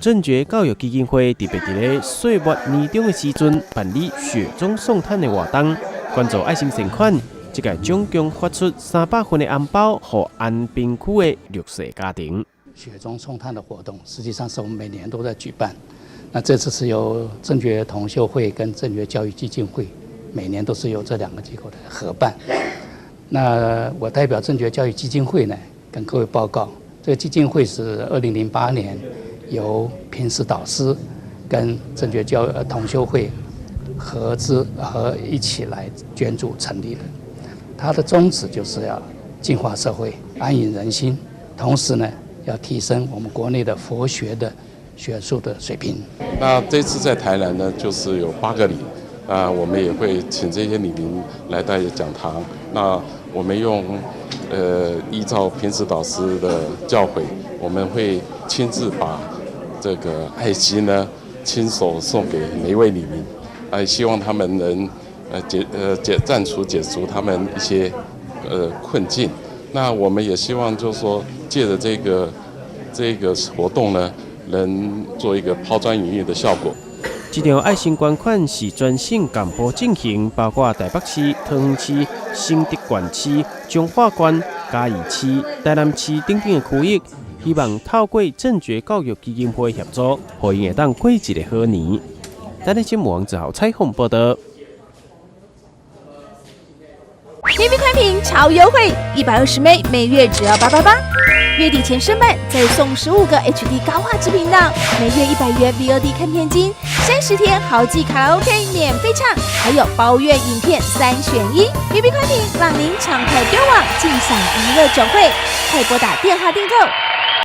正觉教育基金会特别伫咧岁末年中的时阵办理雪中送炭的活动，关注爱心善款，即个总共发出300份的红包，给安平区的弱势家庭。雪中送炭的活动，实际上是我们每年都在举办。那这次是由正觉同修会跟正觉教育基金会，每年都是由这2个机构的合办。那我代表正觉教育基金会呢，跟各位报告，这个基金会是2008年由平时导师跟正觉同修会合资和一起来捐助成立的。它的宗旨就是要净化社会、安隐人心，同时呢，要提升我们国内的佛学的学术的水平。那这次在台南呢，就是有8个里，我们也会请这些里民来带讲堂。那我们依照平时导师的教诲，我们会亲自把这个爱心呢，亲手送给每一位里民，希望他们能解除他们一些困境。那我们也希望就是说，借着这个活动呢，能做一个抛砖引玉的效果。这场爱心捐款是专线广播进行，包括台北市、桃园市、新竹县市、彰化县、嘉义市、台南市等等的区域，希望透过正觉教育基金会协助，让因会当过一个好年。台北新闻网只好采访报道。BB 宽屏超优惠，120M每月只要888，月底前申办再送15个 HD 高画质频道，每月100元 VOD 看片金，30天豪记卡拉 OK 免费唱，还有包月影片3选1。BB 宽屏让您畅快丢网，尽享娱乐酒会，快拨打电话订购